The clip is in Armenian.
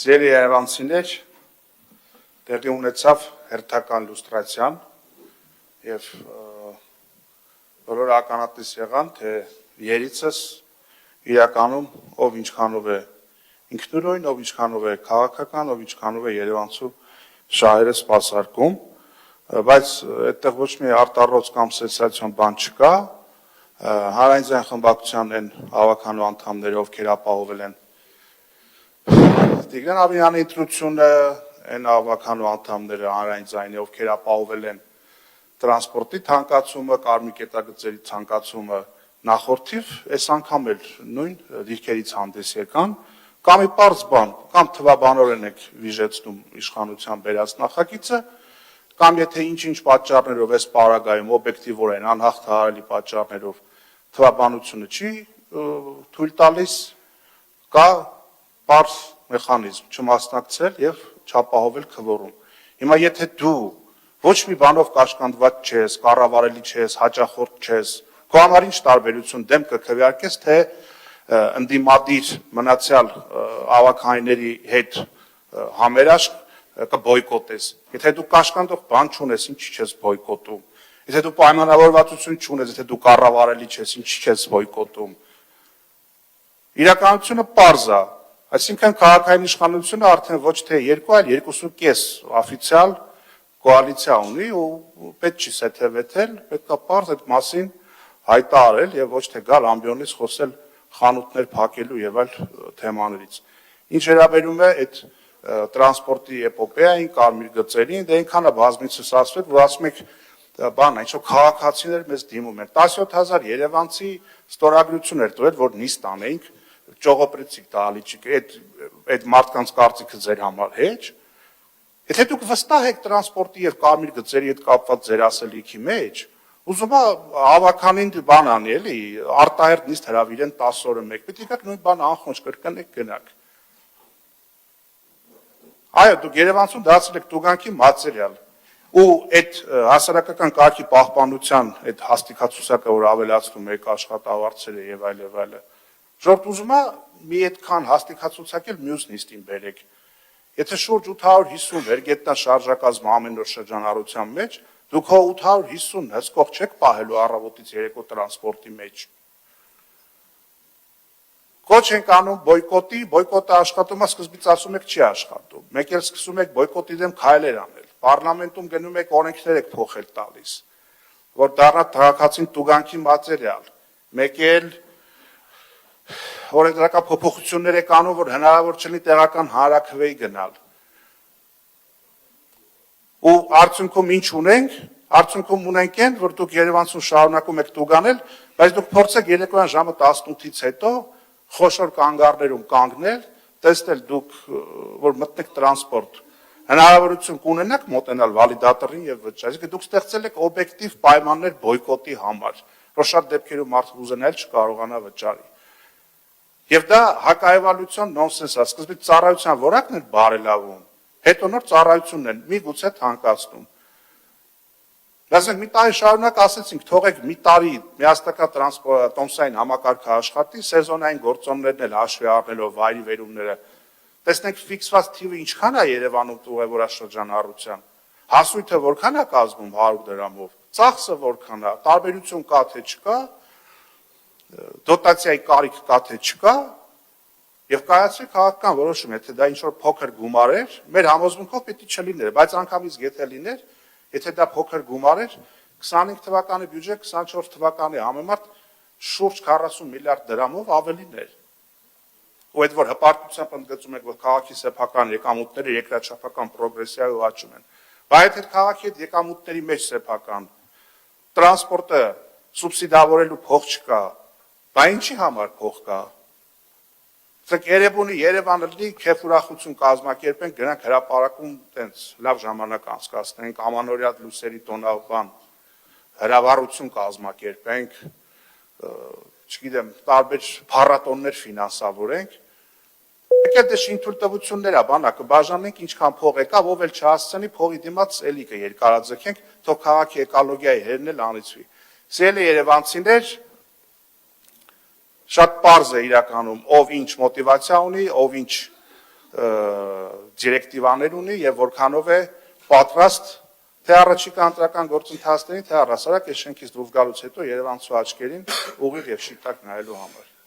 Սիրելի երևանցիներ, տեղի ունեցավ հերթական լուստրացիան եւ բոլորը ականատես եղան, թե երիցս իրականում ով ինչքանով է ինքնուրույն, ով ինչքանով է քաղաքական, ով ինչքանով է երևանցու շահերը սպասարկում, բայց այդտեղ ոչ մի արտառոց կամ սենսացիոն բան չկա, հանրային խմբակցության են հավաքանու անդամները, ովքեր ապահովել են Տիգրան Աբրահամյանի ընտրությունը, այն հավաքանու անդամները հանրային ձայնի, ովքեր ապահովել են տրանսպորտի թանկացումը, կարմիր կետագծերի թանկացումը նախորդիվ, այս անգամ էլ նույն դիրքերից հանդես եկան, կամ ի պարզ բան, կամ թվաբանորեն եք վիժեցնում իշխանության բերած նախագիծը, կամ եթե ինչ-ինչ պատճառներով այս պարագայում օբյեկտիվորեն անհաղթահարելի պատճառներով թվաբանությունը չի թույլ տալիս, կա պարզ մեխանիզմ չմասնակցել եւ չապահովել քվորում։ Հիմա եթե դու ոչ մի բանով կաշկանդված չես, կառավարելի չես, հաճախորդ չես, քո համար ինչ տարբերություն դեմ կքվեարկես, թե ընդդիմադիր մնացյալ ավականների հետ համերաշխ կբոյկոտես։ Եթե դու կաշկանդող բան չունես, ինչի՞ չես բոյկոտում։ Եթե դու պայմանավորվածություն չունես, եթե դու կառավարելի չես, ինչի՞ չես բոյկոտում։ Իրականությունը պարզ է, այսինքն քաղաքային իշխանությունը արդեն ոչ թե 2, այլ 2.5 օֆիցիալ կոալիցիա ունի ու պետք չի սեթևեթել, պետք է պարզ այդ մասին հայտարարել եւ ոչ թե գալ ամբիոնից խոսել խանութներ փակելու եւ այլ թեմաներից։ Ինչ վերաբերում է այդ տրանսպորտի էպոպեային, կարմիր գծերին, դե այնքան է բազմիցս ասվել, որ ասում եք բան, այսօր քաղաքացիներ մեզ դիմում են 17000 երևանցի ստորագրություն էր տվել, որ նիստ անեինք, ճողոպրեցիք տալիճիկ, այդ մարդկանց կարծիքը ձեր համար հեչ։ Եթե դուք վստահ եք տրանսպորտի եւ կարմիր գծերի հետ կապված ձեր ասելիքի մեջ, ուզում եմ հավականին բան անի, էլի, արտահերտ նիստ հրավիրեն 10 օրը մեկ, պետք է գաք նույն բանը անխոնջ կրկնեք գնաք։ Այո, դուք Երևանցում դարձել եք տուգանքի մատերիալ։ Ու այդ հասարակական կարգի պահպանության այդ հաստիկացուցակը, որ ավելացնում եք աշխատավարձերը եւ այլ եւ այլը, ժողովուրդ ուզում է մի այդքան հաստիկացուցակել մյուս նիստին բերեք։ Եթե շուրջ 850 վերգետնա շարժակազմ ամեն օր շրջանառության մեջ, դուք հո 850 հսկող չեք պահելու առավոտից երեկո տրանսպորտի մեջ։ Կոչ ենք անում բոյկոտի, բոյկոտը աշխատում է, սկզբից ասում եք չի աշխատում։ Մեկ էլ սկսում եք բոյկոտի դեմ քայլեր անել։ Պարլամենտում գնում եք օրենքներ եք փոխել տալիս, որ դառնա քաղաքացին տուգանքի մատերիալ։ Մեկ էլ օրենսդրական փոփոխություններ եք անում, որ հնարավոր չլինի տեղական հանրաքվեի գնալ։ Ու արդյունքում ինչ ունենք, արդյունքում ունենք այն, որ դուք Երևանցում շարունակում եք տուգանել, բայց դուք փորձեք երեկոյան ժամը 18-ից հետո խոշոր կանգառներում կանգնել, տեսնել դուք, որ մտնեք տրանսպորտ, հնարավորություն կունենաք մոտենալ վալիդատորին եւ վճարել, այսինքն դուք ստեղծել եք օբյեկտիվ պայմաններ բոյկոտի համար, որ շատ դեպքերում մարդը ուզենալ չկարողանա վճարի։ Եվ դա հակահայվալության նոնսենս է, սկզբից ծառայության որակն է բարելավում, հետո նոր ծառայությունն են միգուցե թանկացնում։ Ասենք մի տարի շարունակ ասեցինք, թողեք մի տարի միասնական տոմսային համակարգը աշխատի, սեզոնային գործոններն էլ հաշվի առնելով վայրի վերումները, տեսնենք ֆիքսված թիվը ինչքան է Երևանում ուղևորաշրջանառության, հասույթը որքան է կազմում 100 դրամով, ծախսը որքան է, տարբերություն կա թե չկա, դոտացիայի կարիք կա թե չկա, եւ կայացրի քաղաքական որոշում, եթե դա ինչ-որ փոքր գումար էր, մեր համոզմունքով պետք է չլիներ, բայց անգամից եթե լիներ, եթե դա փոքր գումար էր, 25 թվականի բյուջե, 24 թվականի համեմատ շուրջ 40 միլիարդ դրամով ավելին էր։ Ու այդ որ հպարտությամբ ընդգծում եք, որ քաղաքի սեփական եկամուտները երկրաչափական պրոգրեսիայով աճում են, բայց այդ քաղաքի այդ եկամուտների մեջ սեփական տրանսպորտը սուբսիդավորելու փող չկա, բայց ինչի համար փող կա։ Ցեք Երևանի Երևանը լի քեֆ ուրախություն կազմակերպենք, գնանք հրապարակում տենց լավ ժամանակ անցկացնենք, ամանորյա լույսերի տոնավան հրավառություն կազմակերպենք, չգիտեմ, տարբեր փառատոններ ֆինանսավորենք։ Եկել դե շինթույլտվություններ է, բանակը բաժանենք, ինչքան փող եկավ, ով էլ չհասցնի, փողի դիմաց էլի կերկարաձգենք, թող քաղաքի էկոլոգիայի հերն էլ անիծվի։ Սիրելի երևանցիներ, շատ պարզ է իրականում, ով ինչ մոտիվացիա ունի, ով ինչ դիրեկտիվաներ ունի եւ որքանով է պատրաստ թե առաջիկա ընտրական գործընթացներին, թե առհասարակ այս շենքից դուրս գալուց հետո Երևանցու աչքերին ուղիղ եւ շիտակ նայելու համար։